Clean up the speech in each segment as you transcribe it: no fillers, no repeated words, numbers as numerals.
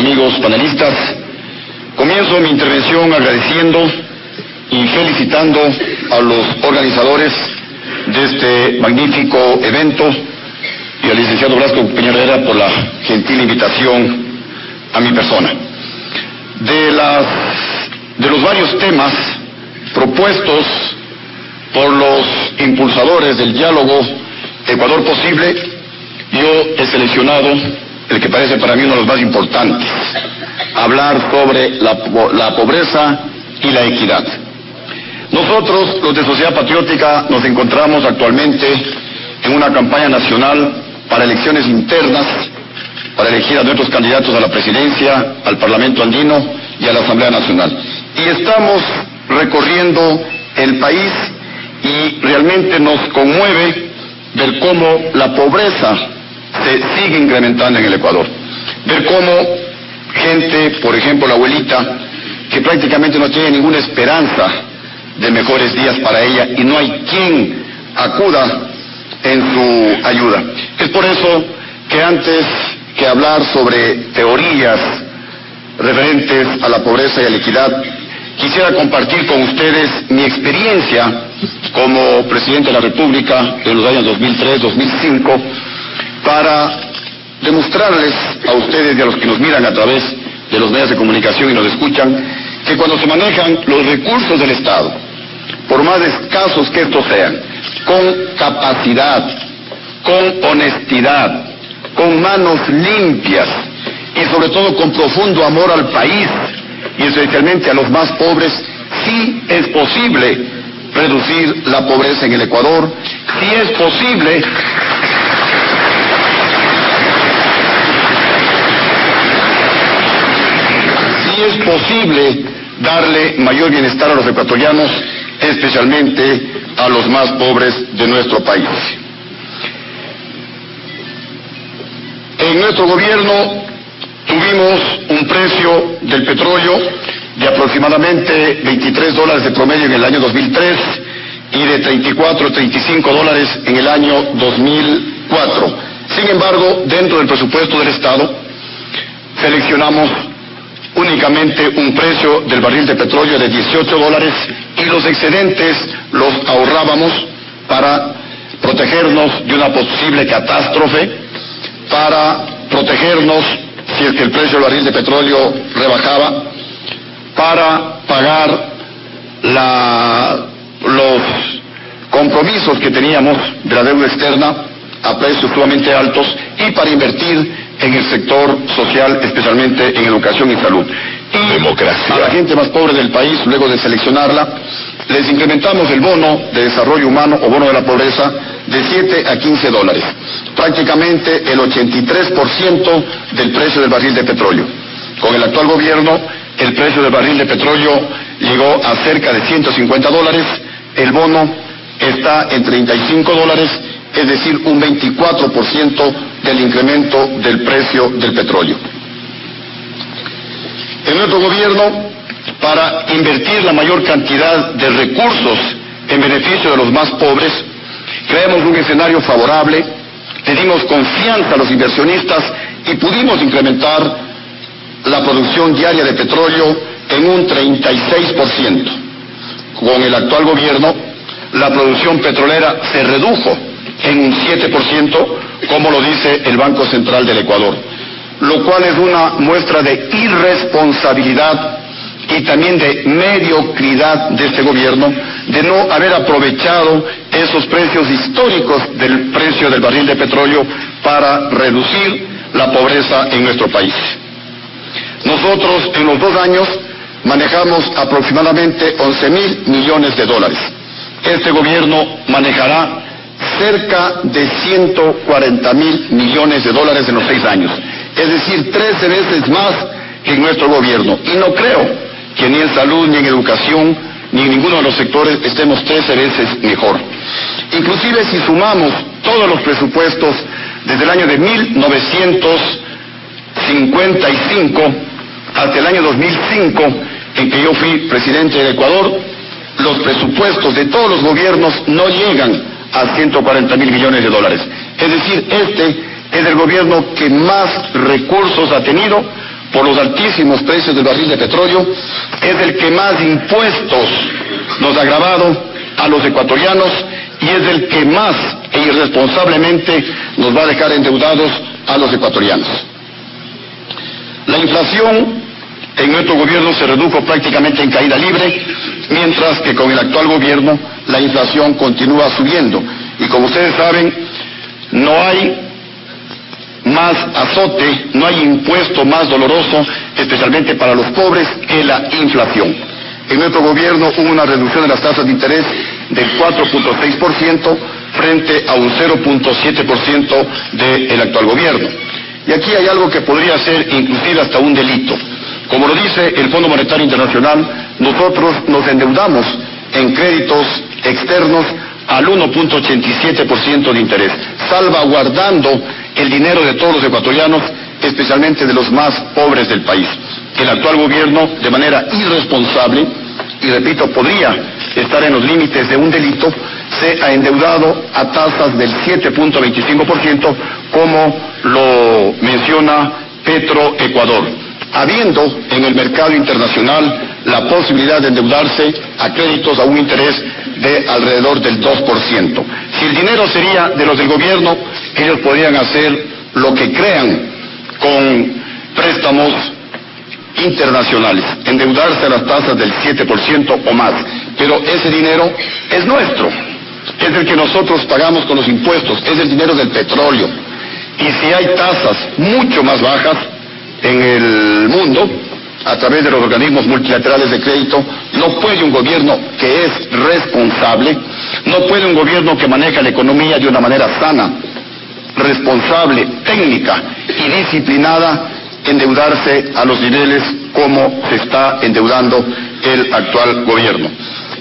amigos panelistas, comienzo mi intervención agradeciendo y felicitando a los organizadores de este magnífico evento y al licenciado Blasco Peña Herrera por la gentil invitación a mi persona. De los varios temas propuestos por los impulsadores del diálogo Ecuador Posible, yo he seleccionado el que parece para mí uno de los más importantes: hablar sobre la pobreza y la equidad. Nosotros, los de Sociedad Patriótica, nos encontramos actualmente en una campaña nacional para elecciones internas, para elegir a nuestros candidatos a la presidencia, al Parlamento Andino y a la Asamblea Nacional. Y estamos recorriendo el país y realmente nos conmueve ver cómo la pobreza se sigue incrementando en el Ecuador. Ver cómo gente, por ejemplo la abuelita, que prácticamente no tiene ninguna esperanza de mejores días para ella y no hay quien acuda en su ayuda. Es por eso que antes que hablar sobre teorías referentes a la pobreza y a la equidad, quisiera compartir con ustedes mi experiencia como presidente de la República en los años 2003-2005 para demostrarles a ustedes y a los que nos miran a través de los medios de comunicación y nos escuchan, que cuando se manejan los recursos del Estado, por más escasos que estos sean, con capacidad, con honestidad, con manos limpias y sobre todo con profundo amor al país y especialmente a los más pobres, sí es posible reducir la pobreza en el Ecuador, sí es posible darle mayor bienestar a los ecuatorianos, especialmente a los más pobres de nuestro país. En nuestro gobierno tuvimos un precio del petróleo de aproximadamente $23 de promedio en el año 2003 y de $34-35 en el año 2004. Sin embargo, dentro del presupuesto del Estado seleccionamos únicamente un precio del barril de petróleo de $18 y los excedentes los ahorrábamos para protegernos de una posible catástrofe, para protegernos si es que el precio del barril de petróleo rebajaba, para pagar los compromisos que teníamos de la deuda externa a precios sumamente altos y para invertir en el sector social, especialmente en educación y salud. Y democracia. A la gente más pobre del país, luego de seleccionarla, les incrementamos el bono de desarrollo humano o bono de la pobreza de $7 a $15, prácticamente el 83% del precio del barril de petróleo. Con el actual gobierno, el precio del barril de petróleo llegó a cerca de $150, el bono está en $35, es decir, un 24% del incremento del precio del petróleo. En nuestro gobierno, para invertir la mayor cantidad de recursos en beneficio de los más pobres, creamos un escenario favorable, le dimos confianza a los inversionistas y pudimos incrementar la producción diaria de petróleo en un 36%. Con el actual gobierno, la producción petrolera se redujo en un 7%, como lo dice el Banco Central del Ecuador, lo cual es una muestra de irresponsabilidad y también de mediocridad de este gobierno, de no haber aprovechado esos precios históricos del precio del barril de petróleo para reducir la pobreza en nuestro país. Nosotros en los 2 años manejamos aproximadamente $11.000 millones. Este gobierno manejará cerca de $140.000 millones en los 6 años, es decir, 13 veces más que en nuestro gobierno. Y no creo que ni en salud, ni en educación, ni en ninguno de los sectores estemos 13 veces mejor. Inclusive si sumamos todos los presupuestos desde el año de 1955 hasta el año 2005, en que yo fui presidente del Ecuador, los presupuestos de todos los gobiernos no llegan a $140.000 millones. Es decir, este es el gobierno que más recursos ha tenido por los altísimos precios del barril de petróleo, es el que más impuestos nos ha grabado a los ecuatorianos y es el que más e irresponsablemente nos va a dejar endeudados a los ecuatorianos. La inflación en nuestro gobierno se redujo prácticamente en caída libre, mientras que con el actual gobierno la inflación continúa subiendo. Y como ustedes saben, no hay más azote, no hay impuesto más doloroso, especialmente para los pobres, que la inflación. En nuestro gobierno hubo una reducción de las tasas de interés del 4.6% frente a un 0.7% del actual gobierno. Y aquí hay algo que podría ser inclusive hasta un delito. Como lo dice el Fondo Monetario Internacional, nosotros nos endeudamos en créditos externos al 1.87% de interés, salvaguardando el dinero de todos los ecuatorianos, especialmente de los más pobres del país. El actual gobierno, de manera irresponsable, y repito, podría estar en los límites de un delito, se ha endeudado a tasas del 7.25%, como lo menciona Petroecuador, habiendo en el mercado internacional la posibilidad de endeudarse a créditos a un interés de alrededor del 2%. Si el dinero sería de los del gobierno, ellos podrían hacer lo que crean con préstamos internacionales, endeudarse a las tasas del 7% o más, pero ese dinero es nuestro, es el que nosotros pagamos con los impuestos, es el dinero del petróleo. Y si hay tasas mucho más bajas en el mundo, a través de los organismos multilaterales de crédito, no puede un gobierno que es responsable, no puede un gobierno que maneja la economía de una manera sana, responsable, técnica y disciplinada, endeudarse a los niveles como se está endeudando el actual gobierno.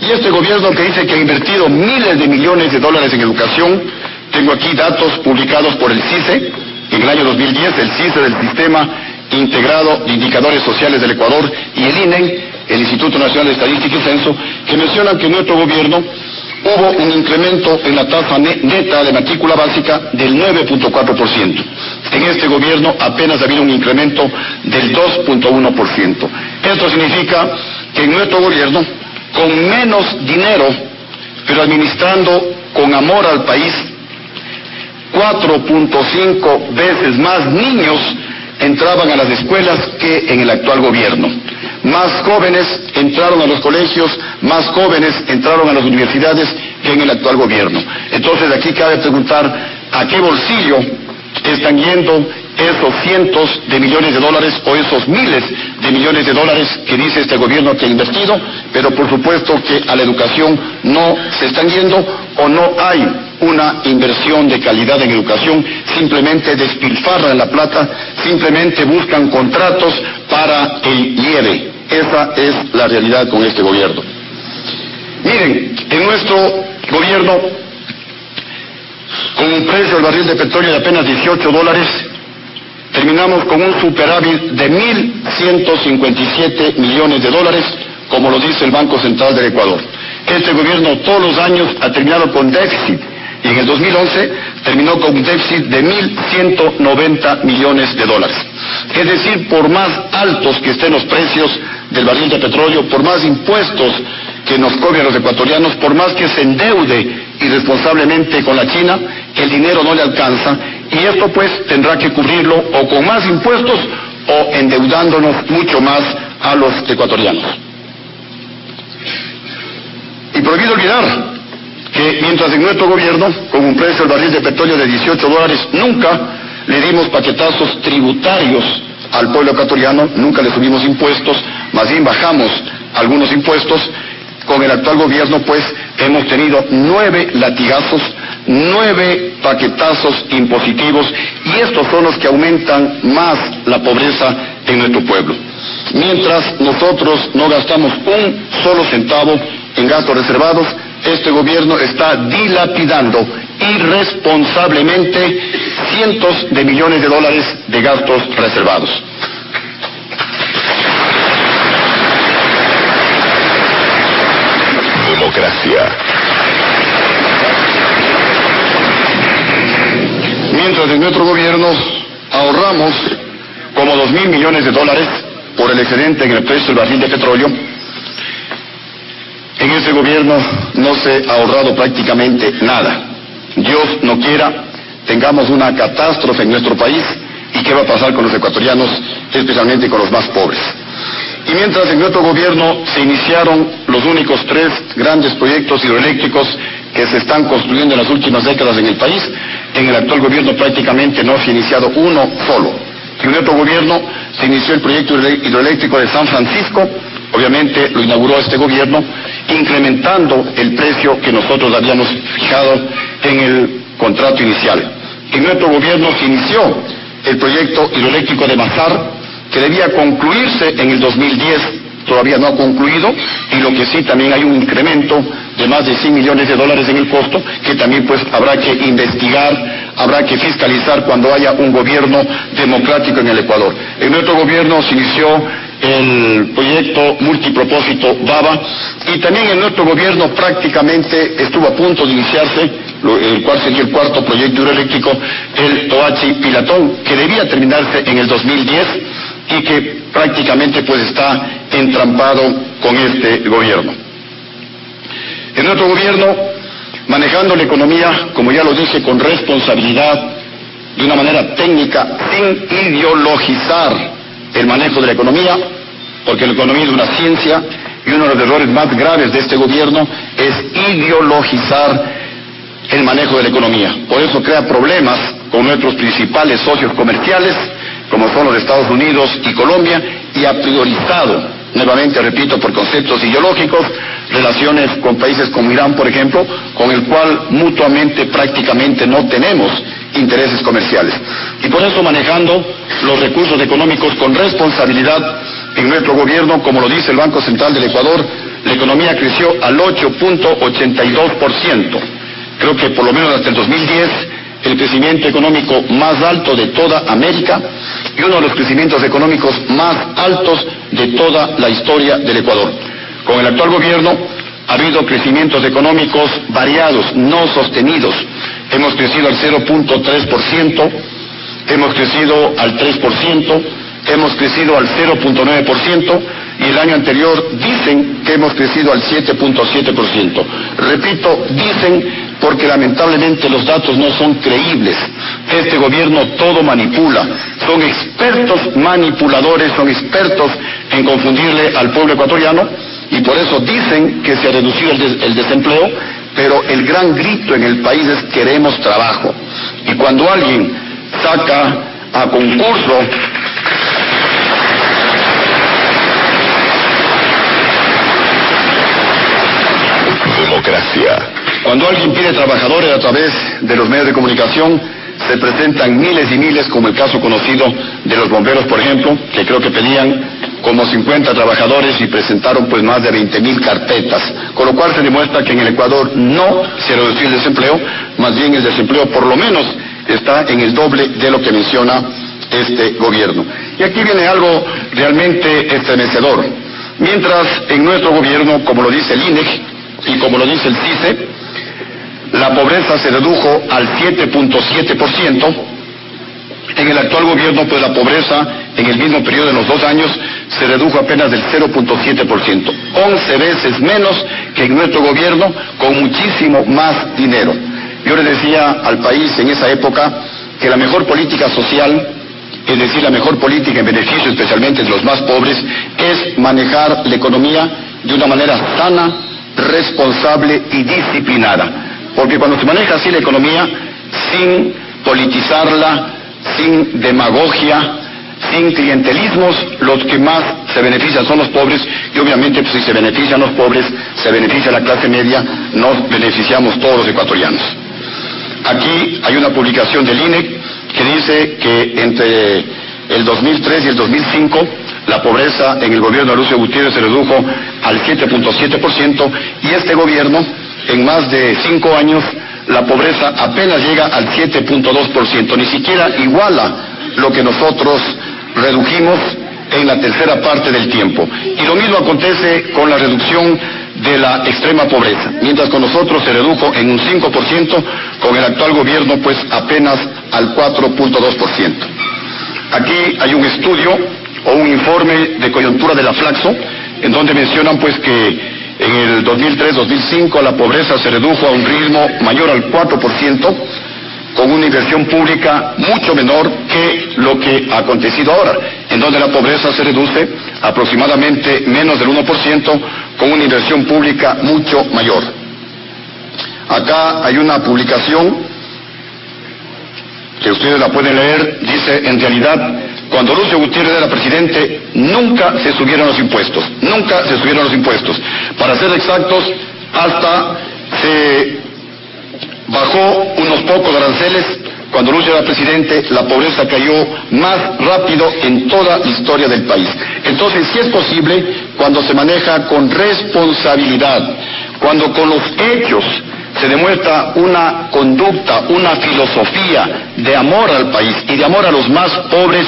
Y este gobierno que dice que ha invertido miles de millones de dólares en educación, tengo aquí datos publicados por el CICE, en el año 2010, el CICE del Sistema Integrado de Indicadores Sociales del Ecuador, y el INE, el Instituto Nacional de Estadística y Censo, que mencionan que en nuestro gobierno hubo un incremento en la tasa neta de matrícula básica del 9.4%. En este gobierno apenas ha habido un incremento del 2.1%. Esto significa que en nuestro gobierno, con menos dinero, pero administrando con amor al país, 4.5 veces más niños entraban a las escuelas que en el actual gobierno. Más jóvenes entraron a los colegios, más jóvenes entraron a las universidades que en el actual gobierno. Entonces aquí cabe preguntar a qué bolsillo están yendo esos cientos de millones de dólares o esos miles de millones de dólares que dice este gobierno que ha invertido, pero por supuesto que a la educación no se están yendo o no hay una inversión de calidad en educación, simplemente despilfarran la plata, simplemente buscan contratos para el IEVE. Esa es la realidad con este gobierno. Miren, en nuestro gobierno, con un precio del barril de petróleo de apenas $18, terminamos con un superávit de 1.157 millones de dólares, como lo dice el Banco Central del Ecuador. Este gobierno todos los años ha terminado con déficit, y en el 2011 terminó con un déficit de 1.190 millones de dólares. Es decir, por más altos que estén los precios del barril de petróleo, por más impuestos que nos cobren los ecuatorianos, por más que se endeude irresponsablemente con la China, el dinero no le alcanza, y esto pues tendrá que cubrirlo o con más impuestos o endeudándonos mucho más a los ecuatorianos. Y prohibido olvidar que mientras en nuestro gobierno, con un precio del barril de petróleo de $18, nunca le dimos paquetazos tributarios al pueblo ecuatoriano, nunca le subimos impuestos, más bien bajamos algunos impuestos. Con el actual gobierno, pues, hemos tenido 9 latigazos, 9 paquetazos impositivos, y estos son los que aumentan más la pobreza en nuestro pueblo. Mientras nosotros no gastamos un solo centavo en gastos reservados, este gobierno está dilapidando irresponsablemente cientos de millones de dólares de gastos reservados. Democracia. Mientras en nuestro gobierno ahorramos como 2.000 millones de dólares por el excedente en el precio del barril de petróleo. En ese gobierno no se ha ahorrado prácticamente nada. Dios no quiera tengamos una catástrofe en nuestro país. ¿Y qué va a pasar con los ecuatorianos, especialmente con los más pobres? Y mientras en nuestro gobierno se iniciaron los únicos 3 grandes proyectos hidroeléctricos que se están construyendo en las últimas décadas en el país, en el actual gobierno prácticamente no se ha iniciado uno solo. En nuestro gobierno se inició el proyecto hidroeléctrico de San Francisco, obviamente lo inauguró este gobierno, incrementando el precio que nosotros habíamos fijado en el contrato inicial. En nuestro gobierno se inició el proyecto hidroeléctrico de Mazar, que debía concluirse en el 2010, todavía no ha concluido, y lo que sí también hay un incremento de más de 100 millones de dólares en el costo, que también pues habrá que investigar, habrá que fiscalizar cuando haya un gobierno democrático en el Ecuador. En nuestro gobierno se inició el proyecto multipropósito Baba, y también en nuestro gobierno prácticamente estuvo a punto de iniciarse el cual sería el cuarto proyecto hidroeléctrico, el Toachi Pilatón, que debía terminarse en el 2010 y que prácticamente pues está entrampado con este gobierno. En nuestro gobierno, manejando la economía, como ya lo dije, con responsabilidad, de una manera técnica, sin ideologizar el manejo de la economía, porque la economía es una ciencia y uno de los errores más graves de este gobierno es ideologizar el manejo de la economía. Por eso crea problemas con nuestros principales socios comerciales, como son los Estados Unidos y Colombia, y ha priorizado, nuevamente repito, por conceptos ideológicos, relaciones con países como Irán, por ejemplo, con el cual mutuamente prácticamente no tenemos intereses comerciales. Y por eso, manejando los recursos económicos con responsabilidad en nuestro gobierno, como lo dice el Banco Central del Ecuador, la economía creció al 8.82%. Creo que por lo menos hasta el 2010, el crecimiento económico más alto de toda América y uno de los crecimientos económicos más altos de toda la historia del Ecuador. Con el actual gobierno ha habido crecimientos económicos variados, no sostenidos. Hemos crecido al 0.3%, hemos crecido al 3%, hemos crecido al 0.9%, y el año anterior dicen que hemos crecido al 7.7%. Repito, dicen, porque lamentablemente los datos no son creíbles. Este gobierno todo manipula. Son expertos manipuladores, son expertos en confundirle al pueblo ecuatoriano, y por eso dicen que se ha reducido el desempleo, pero el gran grito en el país es queremos trabajo. Y cuando alguien saca a concurso democracia. Cuando alguien pide trabajadores a través de los medios de comunicación, se presentan miles y miles, como el caso conocido de los bomberos, por ejemplo, que creo que pedían como 50 trabajadores y presentaron pues más de 20.000 carpetas, con lo cual se demuestra que en el Ecuador no se redució el desempleo, más bien el desempleo por lo menos está en el doble de lo que menciona este gobierno. Y aquí viene algo realmente estremecedor. Mientras en nuestro gobierno, como lo dice el INEC y como lo dice el CICE, la pobreza se redujo al 7.7%, en el actual gobierno pues la pobreza en el mismo periodo de los 2 años se redujo apenas del 0.7%, 11 veces menos que en nuestro gobierno, con muchísimo más dinero. Yo le decía al país en esa época que la mejor política social, es decir, la mejor política en beneficio especialmente de los más pobres, es manejar la economía de una manera sana, responsable y disciplinada. Porque cuando se maneja así la economía, sin politizarla, sin demagogia, sin clientelismos, los que más se benefician son los pobres, y obviamente pues, si se benefician los pobres, se beneficia la clase media, nos beneficiamos todos los ecuatorianos. Aquí hay una publicación del INEC que dice que entre el 2003 y el 2005 la pobreza en el gobierno de Lucio Gutiérrez se redujo al 7.7%, y este gobierno, en más de 5 años, la pobreza apenas llega al 7.2%, ni siquiera iguala lo que nosotros redujimos en la tercera parte del tiempo. Y lo mismo acontece con la reducción de la extrema pobreza. Mientras con nosotros se redujo en un 5%, con el actual gobierno pues apenas al 4.2%. Aquí hay un estudio o un informe de coyuntura de la Flaxo, en donde mencionan pues que en el 2003-2005 la pobreza se redujo a un ritmo mayor al 4%, con una inversión pública mucho menor que lo que ha acontecido ahora, en donde la pobreza se reduce aproximadamente menos del 1%, con una inversión pública mucho mayor. Acá hay una publicación que ustedes la pueden leer, dice: en realidad, cuando Lucio Gutiérrez era presidente, nunca se subieron los impuestos, nunca se subieron los impuestos. Para ser exactos, hasta se bajó unos pocos aranceles. Cuando Lucio era presidente, la pobreza cayó más rápido en toda la historia del país. Entonces, sí es posible cuando se maneja con responsabilidad, cuando con los hechos se demuestra una conducta, una filosofía de amor al país y de amor a los más pobres.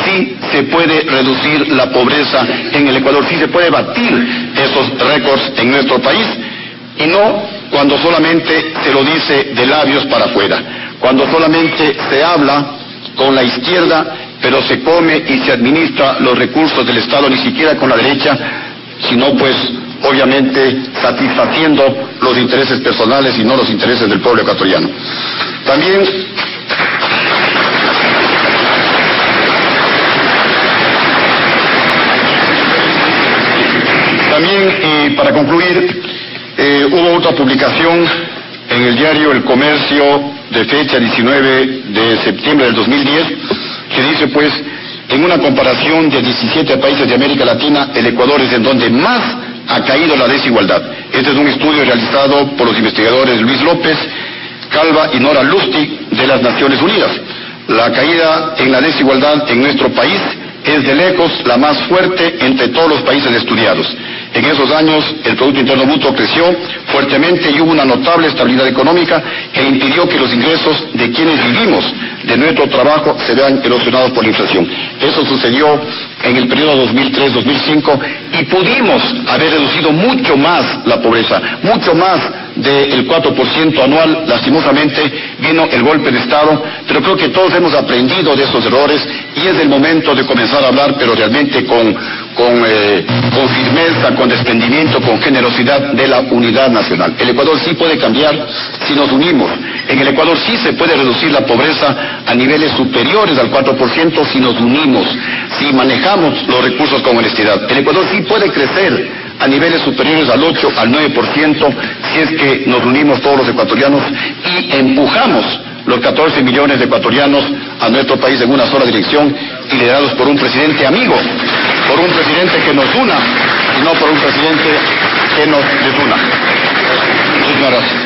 Sí se puede reducir la pobreza en el Ecuador, sí se puede batir esos récords en nuestro país, y no cuando solamente se lo dice de labios para afuera, cuando solamente se habla con la izquierda, pero se come y se administra los recursos del Estado, ni siquiera con la derecha, sino pues obviamente satisfaciendo los intereses personales y no los intereses del pueblo ecuatoriano. También, y para concluir, hubo otra publicación en el diario El Comercio de fecha 19 de septiembre del 2010, que dice pues, en una comparación de 17 países de América Latina, el Ecuador es en donde más ha caído la desigualdad. Este es un estudio realizado por los investigadores Luis López, Calva y Nora Lustig de las Naciones Unidas. La caída en la desigualdad en nuestro país es de lejos la más fuerte entre todos los países estudiados. En esos años el Producto Interno Bruto creció fuertemente y hubo una notable estabilidad económica que impidió que los ingresos de quienes vivimos de nuestro trabajo se vean erosionados por la inflación. Eso sucedió en el periodo 2003-2005 y pudimos haber reducido mucho más la pobreza, mucho más del 4% anual. Lastimosamente vino el golpe de Estado, pero creo que todos hemos aprendido de esos errores y es el momento de comenzar a hablar, pero realmente con firmeza, con desprendimiento, con generosidad, de la unidad nacional. El Ecuador sí puede cambiar si nos unimos. En el Ecuador sí se puede reducir la pobreza a niveles superiores al 4% si nos unimos, si manejamos los recursos con honestidad. El Ecuador sí puede crecer a niveles superiores al 8, al 9%, si es que nos unimos todos los ecuatorianos y empujamos los 14 millones de ecuatorianos a nuestro país en una sola dirección y liderados por un presidente amigo, por un presidente que nos una y no por un presidente que nos desuna. Muchísimas gracias.